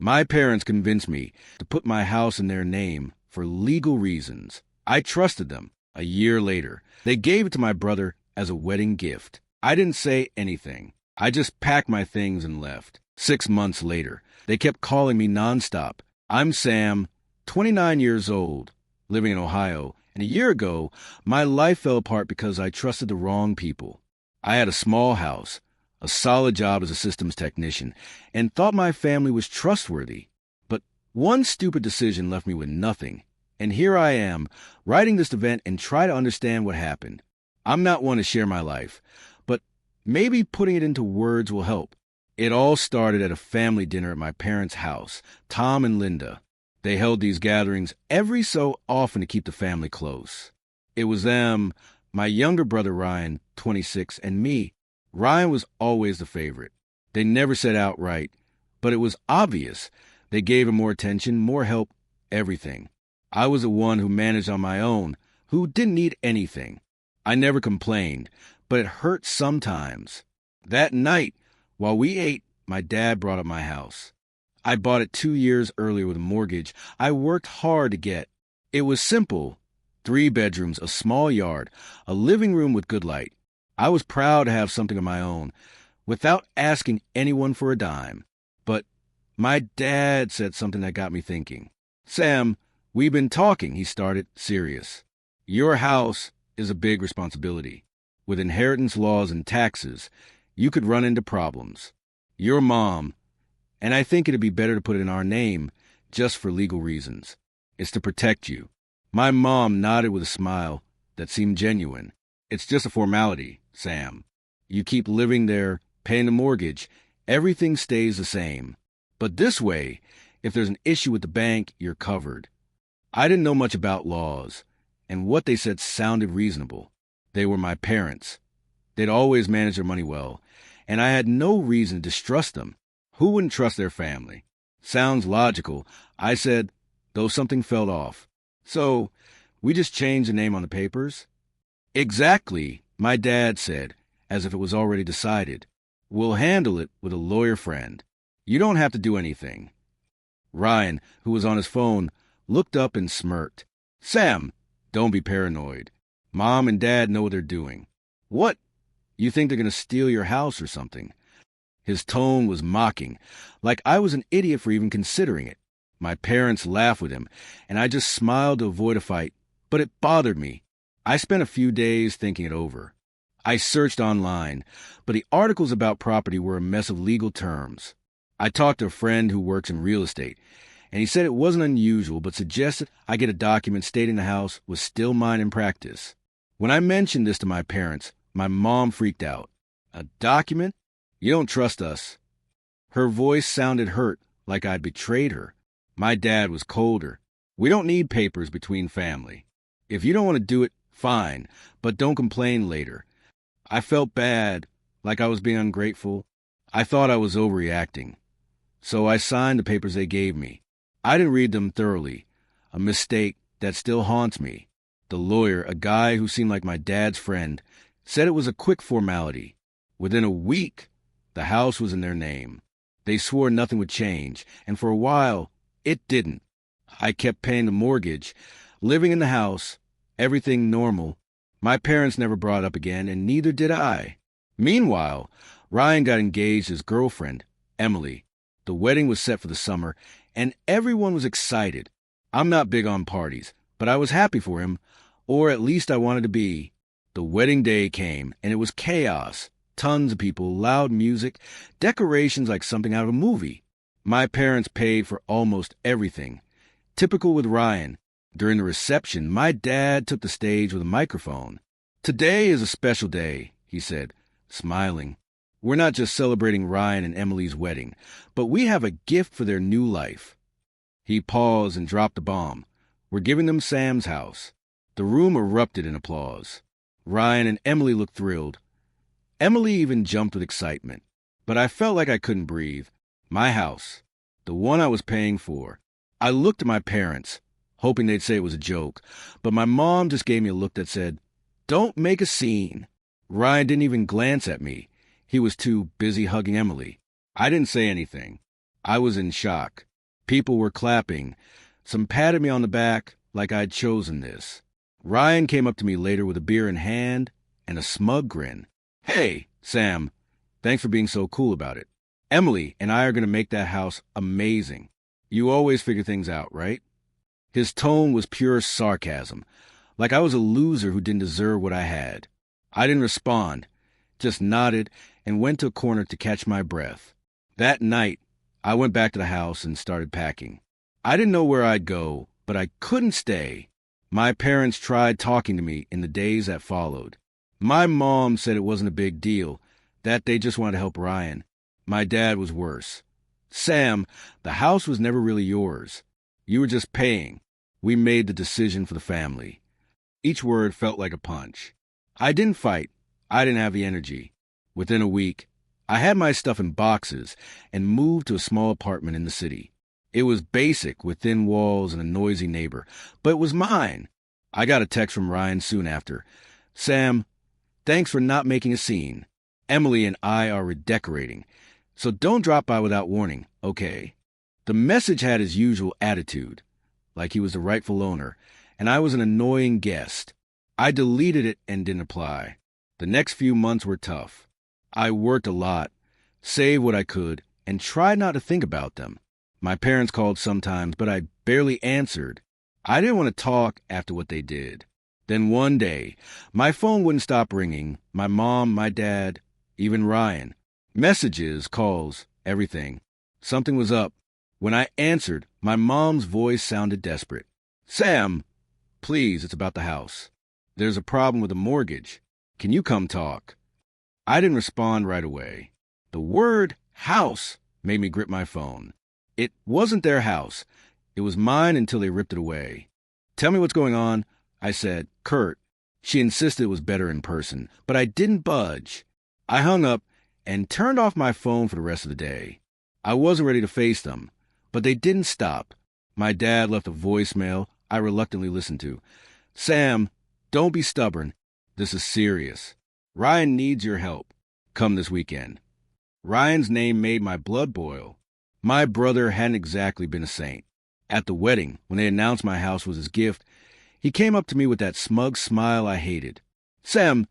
My parents convinced me to put my house in their name for legal reasons. I trusted them. A year later, they gave it to my brother as a wedding gift. I didn't say anything. I just packed my things and left. 6 months later, they kept calling me nonstop. I'm Sam, 29 years old, living in Ohio, and a year ago, my life fell apart because I trusted the wrong people. I had a small house, a solid job as a systems technician, and thought my family was trustworthy. But one stupid decision left me with nothing. And here I am, writing this event and try to understand what happened. I'm not one to share my life, but maybe putting it into words will help. It all started at a family dinner at my parents' house, Tom and Linda. They held these gatherings every so often to keep the family close. It was them, my younger brother Ryan, 26, and me. Ryan was always the favorite. They never said outright, but it was obvious. They gave him more attention, more help, everything. I was the one who managed on my own, who didn't need anything. I never complained, but it hurt sometimes. That night, while we ate, my dad brought up my house. I bought it 2 years earlier with a mortgage I worked hard to get. It was simple. 3 bedrooms, a small yard, a living room with good light. I was proud to have something of my own, without asking anyone for a dime. But my dad said something that got me thinking. Sam, we've been talking, he started, serious. Your house is a big responsibility. With inheritance laws and taxes, you could run into problems. Your mom, and I think it'd be better to put it in our name, just for legal reasons. It's to protect you. My mom nodded with a smile that seemed genuine. It's just a formality, Sam. You keep living there, paying the mortgage, everything stays the same. But this way, if there's an issue with the bank, you're covered. I didn't know much about laws, and what they said sounded reasonable. They were my parents. They'd always managed their money well, and I had no reason to distrust them. Who wouldn't trust their family? Sounds logical, I said, though something felt off. So, we just changed the name on the papers? Exactly, my dad said, as if it was already decided. We'll handle it with a lawyer friend. You don't have to do anything. Ryan, who was on his phone, looked up and smirked. Sam, don't be paranoid. Mom and Dad know what they're doing. What? You think they're going to steal your house or something? His tone was mocking, like I was an idiot for even considering it. My parents laughed with him, and I just smiled to avoid a fight, but it bothered me. I spent a few days thinking it over. I searched online, but the articles about property were a mess of legal terms. I talked to a friend who works in real estate, and he said it wasn't unusual, but suggested I get a document stating the house was still mine in practice. When I mentioned this to my parents, my mom freaked out. A document? You don't trust us. Her voice sounded hurt, like I'd betrayed her. My dad was colder. We don't need papers between family. If you don't want to do it, fine, but don't complain later. I felt bad, like I was being ungrateful. I thought I was overreacting. So I signed the papers they gave me. I didn't read them thoroughly, a mistake that still haunts me. The lawyer, a guy who seemed like my dad's friend, said it was a quick formality. Within a week, the house was in their name. They swore nothing would change, and for a while, it didn't. I kept paying the mortgage, living in the house, everything normal. My parents never brought it up again, and neither did I. Meanwhile, Ryan got engaged to his girlfriend, Emily. The wedding was set for the summer, and everyone was excited. I'm not big on parties, but I was happy for him, or at least I wanted to be. The wedding day came, and it was chaos. Tons of people, loud music, decorations like something out of a movie. My parents paid for almost everything. Typical with Ryan. During the reception, my dad took the stage with a microphone. Today is a special day, he said, smiling. We're not just celebrating Ryan and Emily's wedding, but we have a gift for their new life. He paused and dropped the bomb. We're giving them Sam's house. The room erupted in applause. Ryan and Emily looked thrilled. Emily even jumped with excitement. But I felt like I couldn't breathe. My house, the one I was paying for. I looked at my parents, hoping they'd say it was a joke, but my mom just gave me a look that said, "Don't make a scene." Ryan didn't even glance at me. He was too busy hugging Emily. I didn't say anything. I was in shock. People were clapping. Some patted me on the back like I'd chosen this. Ryan came up to me later with a beer in hand and a smug grin. "Hey, Sam, thanks for being so cool about it. Emily and I are going to make that house amazing. You always figure things out, right?" His tone was pure sarcasm, like I was a loser who didn't deserve what I had. I didn't respond, just nodded and went to a corner to catch my breath. That night, I went back to the house and started packing. I didn't know where I'd go, but I couldn't stay. My parents tried talking to me in the days that followed. My mom said it wasn't a big deal, that they just wanted to help Ryan. My dad was worse. "Sam, the house was never really yours. You were just paying. We made the decision for the family." Each word felt like a punch. I didn't fight. I didn't have the energy. Within a week, I had my stuff in boxes and moved to a small apartment in the city. It was basic, with thin walls and a noisy neighbor, but it was mine. I got a text from Ryan soon after. "Sam, thanks for not making a scene. Emily and I are redecorating, so don't drop by without warning, okay?" The message had his usual attitude, like he was the rightful owner, and I was an annoying guest. I deleted it and didn't reply. The next few months were tough. I worked a lot, saved what I could, and tried not to think about them. My parents called sometimes, but I barely answered. I didn't want to talk after what they did. Then one day, my phone wouldn't stop ringing. My mom, my dad, even Ryan. Messages, calls, everything. Something was up. When I answered, my mom's voice sounded desperate. "Sam, please, it's about the house. There's a problem with the mortgage. Can you come talk?" I didn't respond right away. The word house made me grip my phone. It wasn't their house. It was mine until they ripped it away. "Tell me what's going on," I said, curt. She insisted it was better in person, but I didn't budge. I hung up and turned off my phone for the rest of the day. I wasn't ready to face them, but they didn't stop. My dad left a voicemail I reluctantly listened to. "Sam, don't be stubborn. This is serious. Ryan needs your help. Come this weekend." Ryan's name made my blood boil. My brother hadn't exactly been a saint. At the wedding, when they announced my house was his gift, he came up to me with that smug smile I hated. "Sam,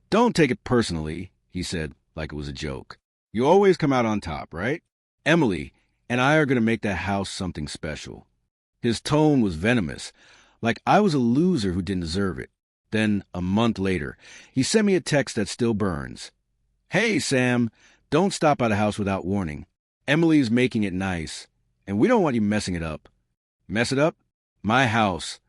don't take it personally," he said, like it was a joke. "You always come out on top, right? Emily and I are going to make that house something special." His tone was venomous, like I was a loser who didn't deserve it. Then, a month later, he sent me a text that still burns. "Hey, Sam, don't stop by the house without warning. Emily's making it nice, and we don't want you messing it up." Mess it up? My house,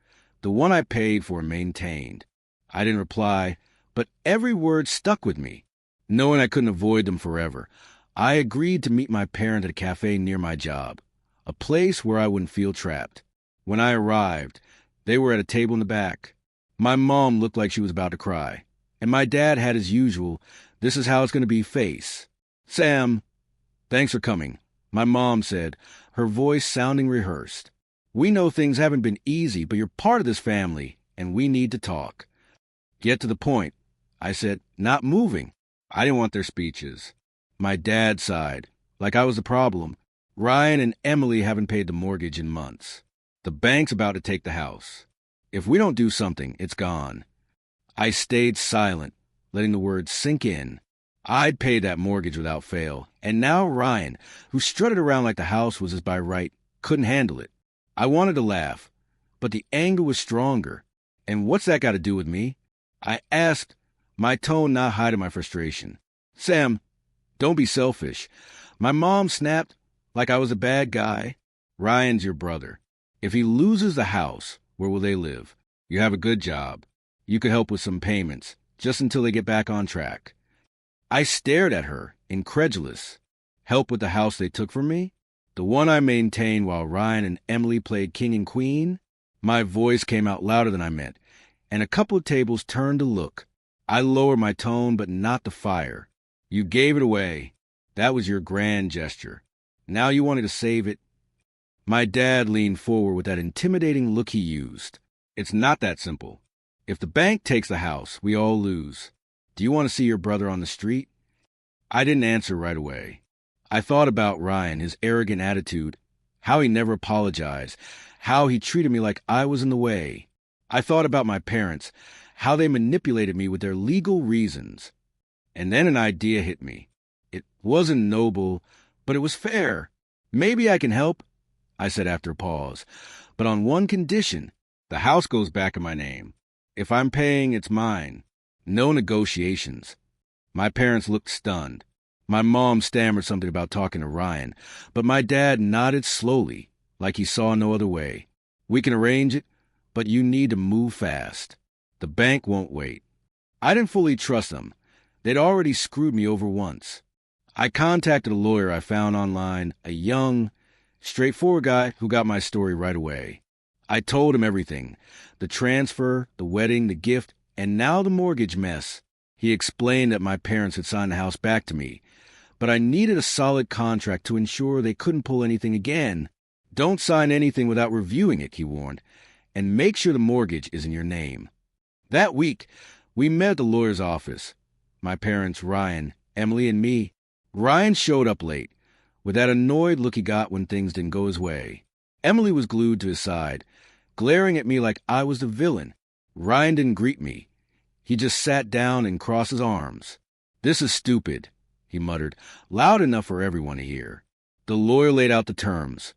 the one I paid for and maintained. I didn't reply, but every word stuck with me. Knowing I couldn't avoid them forever, I agreed to meet my parent at a cafe near my job, a place where I wouldn't feel trapped. When I arrived, they were at a table in the back. My mom looked like she was about to cry, and my dad had his usual, "This is how it's going to be" face. "Sam, thanks for coming," my mom said, her voice sounding rehearsed. "We know things haven't been easy, but you're part of this family, and we need to talk." "Get to the point," I said, not moving. I didn't want their speeches. My dad sighed, like I was the problem. "Ryan and Emily haven't paid the mortgage in months. The bank's about to take the house. If we don't do something, it's gone." I stayed silent, letting the words sink in. I'd paid that mortgage without fail, and now Ryan, who strutted around like the house was his by right, couldn't handle it. I wanted to laugh, but the anger was stronger. "And what's that got to do with me?" I asked, my tone not hiding my frustration. "Sam, don't be selfish." My mom snapped, like I was a bad guy. "Ryan's your brother. If he loses the house, where will they live? You have a good job. You could help with some payments, just until they get back on track." I stared at her, incredulous. Help with the house they took from me? The one I maintained while Ryan and Emily played king and queen? My voice came out louder than I meant, and a couple of tables turned to look. I lowered my tone, but not the fire. "You gave it away. That was your grand gesture. Now you wanted to save it." My dad leaned forward with that intimidating look he used. "It's not that simple. If the bank takes the house, we all lose. Do you want to see your brother on the street?" I didn't answer right away. I thought about Ryan, his arrogant attitude, how he never apologized, how he treated me like I was in the way. I thought about my parents, how they manipulated me with their legal reasons. And then an idea hit me. It wasn't noble, but it was fair. Maybe I can help, I said after a pause, but on one condition. The house goes back in my name. If I'm paying, it's mine. No negotiations. My parents looked stunned. My mom stammered something about talking to Ryan, but my dad nodded slowly, like he saw no other way. We can arrange it, but you need to move fast. The bank won't wait. I didn't fully trust them. They'd already screwed me over once. I contacted a lawyer I found online, a young, straightforward guy who got my story right away. I told him everything, the transfer, the wedding, the gift, and now the mortgage mess. He explained that my parents had signed the house back to me, but I needed a solid contract to ensure they couldn't pull anything again. Don't sign anything without reviewing it, he warned, and make sure the mortgage is in your name. That week, we met at the lawyer's office. My parents, Ryan, Emily, and me. Ryan showed up late, with that annoyed look he got when things didn't go his way. Emily was glued to his side, glaring at me like I was the villain. Ryan didn't greet me. He just sat down and crossed his arms. "This is stupid," he muttered, loud enough for everyone to hear. The lawyer laid out the terms.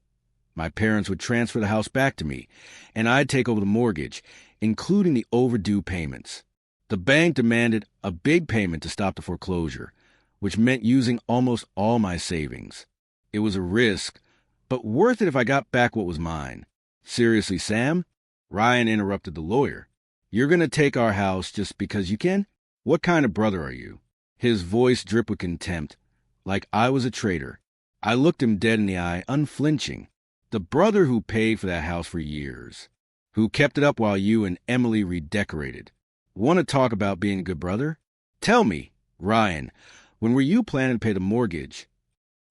My parents would transfer the house back to me, and I'd take over the mortgage, including the overdue payments. The bank demanded a big payment to stop the foreclosure, which meant using almost all my savings. It was a risk, but worth it if I got back what was mine. "Seriously, Sam?" Ryan interrupted the lawyer. "You're going to take our house just because you can? What kind of brother are you?" His voice dripped with contempt, like I was a traitor. I looked him dead in the eye, unflinching. The brother who paid for that house for years, who kept it up while you and Emily redecorated. Want to talk about being a good brother? Tell me, Ryan, when were you planning to pay the mortgage?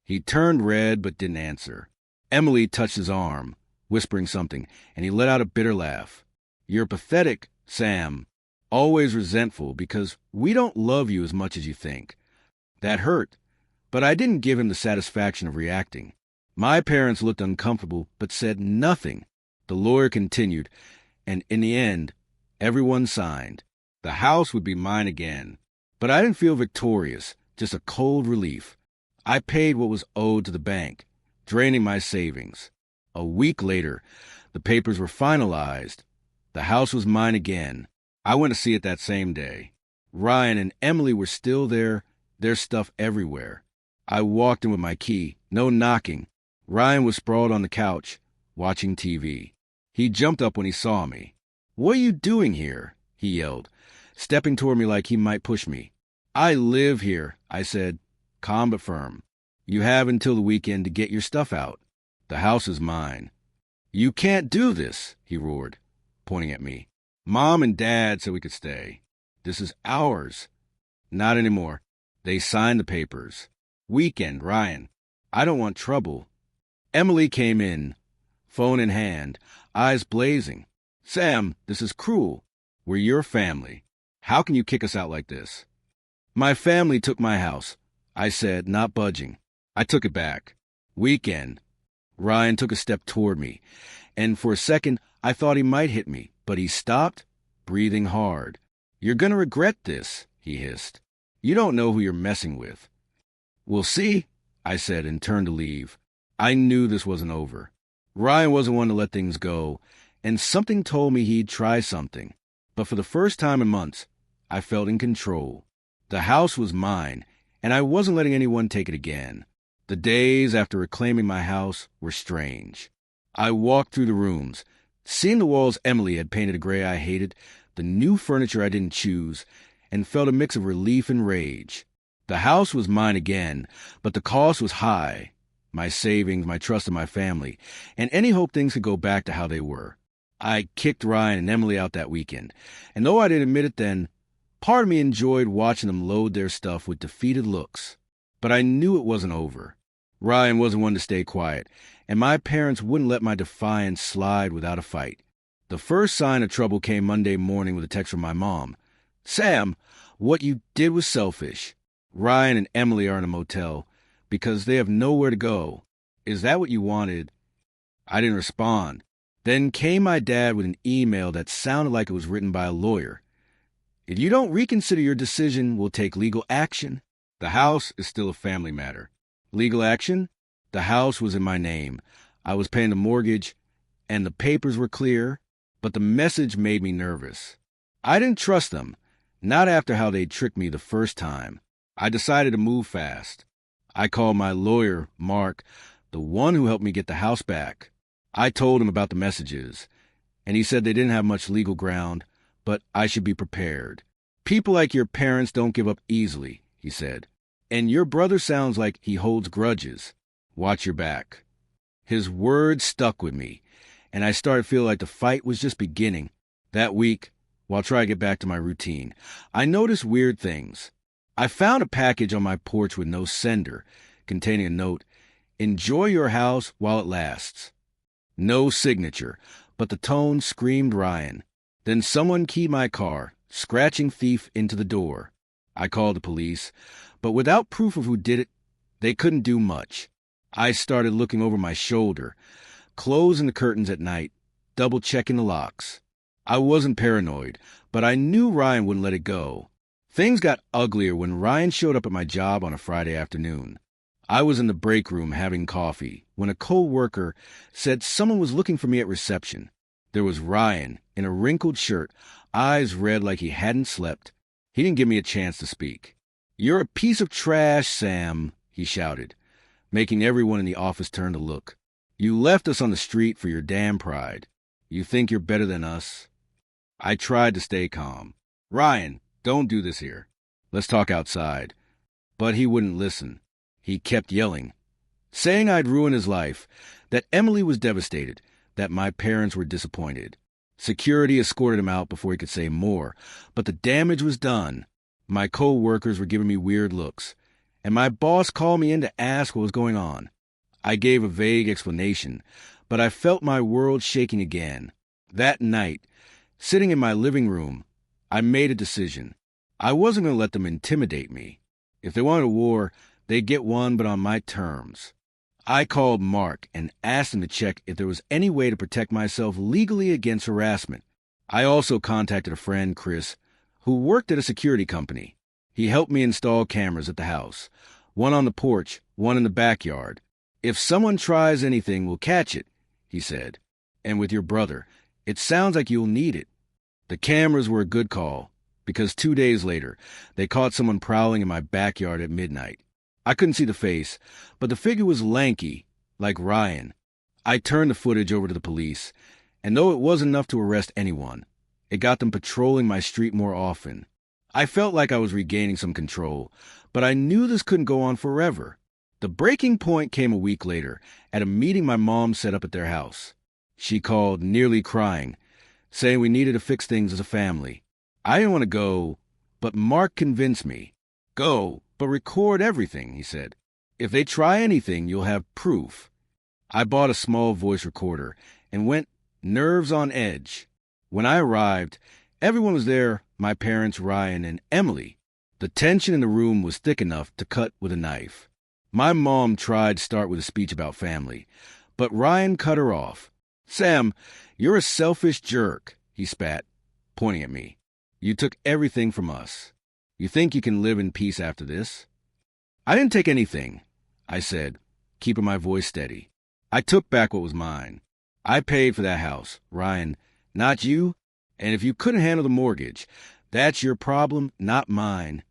He turned red but didn't answer. Emily touched his arm, whispering something, and he let out a bitter laugh. "You're pathetic, Sam. Always resentful because we don't love you as much as you think." That hurt, but I didn't give him the satisfaction of reacting. My parents looked uncomfortable but said nothing. The lawyer continued, and in the end, everyone signed. The house would be mine again. But I didn't feel victorious, just a cold relief. I paid what was owed to the bank, draining my savings. A week later, the papers were finalized. The house was mine again. I went to see it that same day. Ryan and Emily were still there, their stuff everywhere. I walked in with my key, no knocking. Ryan was sprawled on the couch, watching TV. He jumped up when he saw me. "What are you doing here?" he yelled, stepping toward me like he might push me. "I live here," I said, calm but firm. "You have until the weekend to get your stuff out. The house is mine." "You can't do this," he roared, pointing at me. "Mom and Dad said we could stay. This is ours." "Not anymore. They signed the papers." "Weekend, Ryan. I don't want trouble." Emily came in, phone in hand, eyes blazing. "Sam, this is cruel. We're your family. How can you kick us out like this?" "My family took my house," I said, not budging. I took it back. "Weekend." Ryan took a step toward me, and for a second I thought he might hit me, but he stopped, breathing hard. "You're going to regret this," he hissed. "You don't know who you're messing with." "We'll see," I said, and turned to leave. I knew this wasn't over. Ryan wasn't one to let things go, and something told me he'd try something. But for the first time in months, I felt in control. The house was mine, and I wasn't letting anyone take it again. The days after reclaiming my house were strange. I walked through the rooms, seeing the walls Emily had painted a gray I hated, the new furniture I didn't choose, and felt a mix of relief and rage. The house was mine again, but the cost was high. My savings, my trust in my family, and any hope things could go back to how they were. I kicked Ryan and Emily out that weekend, and though I didn't admit it then, part of me enjoyed watching them load their stuff with defeated looks. But I knew it wasn't over. Ryan wasn't one to stay quiet, and my parents wouldn't let my defiance slide without a fight. The first sign of trouble came Monday morning with a text from my mom. "Sam, what you did was selfish. Ryan and Emily are in a motel because they have nowhere to go. Is that what you wanted?" I didn't respond. Then came my dad with an email that sounded like it was written by a lawyer. If you don't reconsider your decision, we'll take legal action. The house is still a family matter. Legal action? The house was in my name. I was paying the mortgage, and the papers were clear, but the message made me nervous. I didn't trust them, not after how they tricked me the first time. I decided to move fast. I called my lawyer, Mark, the one who helped me get the house back. I told him about the messages, and he said they didn't have much legal ground, but I should be prepared. People like your parents don't give up easily, he said. And your brother sounds like he holds grudges. Watch your back. His words stuck with me, and I started feeling like the fight was just beginning. That week, while trying to get back to my routine, I noticed weird things. I found a package on my porch with no sender, containing a note, "Enjoy your house while it lasts." No signature, but the tone screamed Ryan. Then someone keyed my car, scratching thief into the door. I called the police, but without proof of who did it, they couldn't do much. I started looking over my shoulder, closing the curtains at night, double-checking the locks. I wasn't paranoid, but I knew Ryan wouldn't let it go. Things got uglier when Ryan showed up at my job on a Friday afternoon. I was in the break room having coffee when a co-worker said someone was looking for me at reception. There was Ryan in a wrinkled shirt, eyes red like he hadn't slept. He didn't give me a chance to speak. "You're a piece of trash, Sam," he shouted, making everyone in the office turn to look. "You left us on the street for your damn pride. You think you're better than us?" I tried to stay calm. "Ryan, don't do this here. Let's talk outside." But he wouldn't listen. He kept yelling, saying I'd ruined his life, that Emily was devastated, that my parents were disappointed. Security escorted him out before he could say more, but the damage was done. My co-workers were giving me weird looks, and my boss called me in to ask what was going on. I gave a vague explanation, but I felt my world shaking again. That night, sitting in my living room, I made a decision. I wasn't going to let them intimidate me. If they wanted a war, they'd get one, but on my terms. I called Mark and asked him to check if there was any way to protect myself legally against harassment. I also contacted a friend, Chris, who worked at a security company. He helped me install cameras at the house, one on the porch, one in the backyard. "If someone tries anything, we'll catch it," he said. "And with your brother, it sounds like you'll need it." The cameras were a good call, because 2 days later, they caught someone prowling in my backyard at midnight. I couldn't see the face, but the figure was lanky, like Ryan. I turned the footage over to the police, and though it wasn't enough to arrest anyone, it got them patrolling my street more often. I felt like I was regaining some control, but I knew this couldn't go on forever. The breaking point came a week later, at a meeting my mom set up at their house. She called, nearly crying, saying we needed to fix things as a family. I didn't want to go, but Mark convinced me. "Go, but record everything," he said. "If they try anything, you'll have proof." I bought a small voice recorder and went nerves on edge. When I arrived, everyone was there, my parents, Ryan, and Emily. The tension in the room was thick enough to cut with a knife. My mom tried to start with a speech about family, but Ryan cut her off. "Sam, you're a selfish jerk," he spat, pointing at me. "You took everything from us. You think you can live in peace after this?" "I didn't take anything," I said, keeping my voice steady. "I took back what was mine. I paid for that house, Ryan, not you. And if you couldn't handle the mortgage, that's your problem, not mine."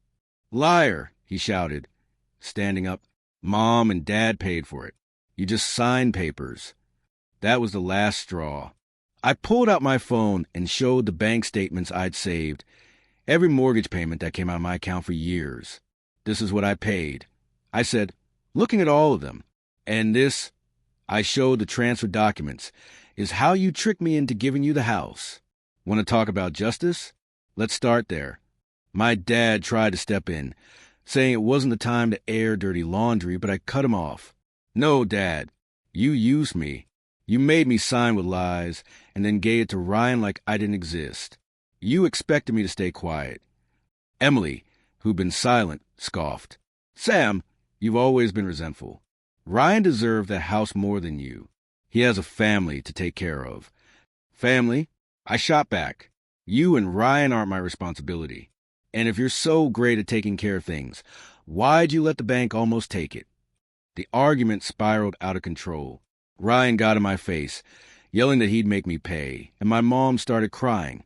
"Liar," he shouted, standing up. "Mom and Dad paid for it. You just signed papers." That was the last straw. I pulled out my phone and showed the bank statements I'd saved, every mortgage payment that came out of my account for years. "This is what I paid," I said, looking at all of them. "And this," I showed the transfer documents, "is how you tricked me into giving you the house. Want to talk about justice? Let's start there." My dad tried to step in, saying it wasn't the time to air dirty laundry, but I cut him off. "No, Dad, you used me. You made me sign with lies and then gave it to Ryan like I didn't exist. You expected me to stay quiet." Emily, who'd been silent, scoffed. "Sam, you've always been resentful. Ryan deserved that house more than you. He has a family to take care of. Family? I shot back. You and Ryan aren't my responsibility. And if you're so great at taking care of things, why'd you let the bank almost take it? The argument spiraled out of control. Ryan got in my face, yelling that he'd make me pay, and my mom started crying,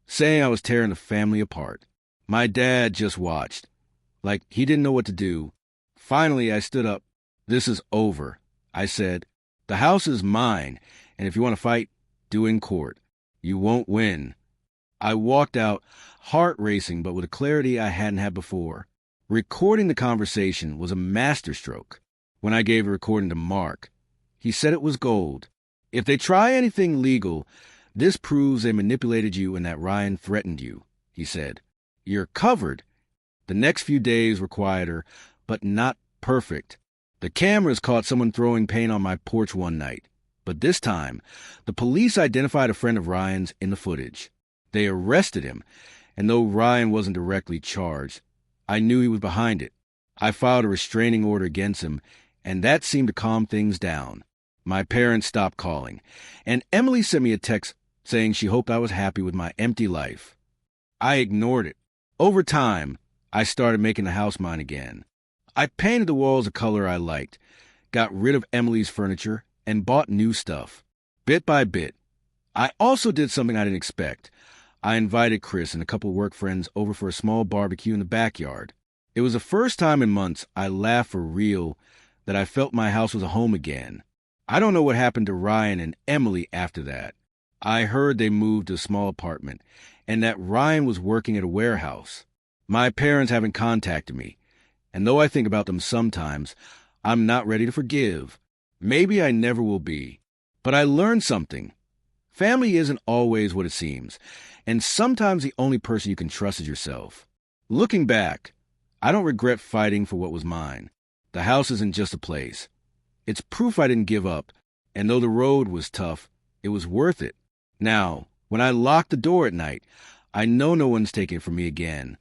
saying I was tearing the family apart. My dad just watched, like he didn't know what to do. Finally, I stood up. This is over, I said. The house is mine, and if you want to fight, do it in court. You won't win. I walked out, heart racing, but with a clarity I hadn't had before. Recording the conversation was a masterstroke. When I gave the recording to Mark, he said it was gold. If they try anything legal, this proves they manipulated you and that Ryan threatened you, he said. You're covered. The next few days were quieter, but not perfect. The cameras caught someone throwing paint on my porch one night. But this time, the police identified a friend of Ryan's in the footage. They arrested him, and though Ryan wasn't directly charged, I knew he was behind it. I filed a restraining order against him, and that seemed to calm things down. My parents stopped calling, and Emily sent me a text saying she hoped I was happy with my empty life. I ignored it. Over time, I started making the house mine again. I painted the walls a color I liked, got rid of Emily's furniture, and bought new stuff, bit by bit. I also did something I didn't expect. I invited Chris and a couple work friends over for a small barbecue in the backyard. It was the first time in months I laughed for real, that I felt my house was a home again. I don't know what happened to Ryan and Emily after that. I heard they moved to a small apartment, and that Ryan was working at a warehouse. My parents haven't contacted me, and though I think about them sometimes, I'm not ready to forgive. Maybe I never will be. But I learned something. Family isn't always what it seems, and sometimes the only person you can trust is yourself. Looking back, I don't regret fighting for what was mine. The house isn't just a place. It's proof I didn't give up, and though the road was tough, it was worth it. Now, when I lock the door at night, I know no one's taking it from me again.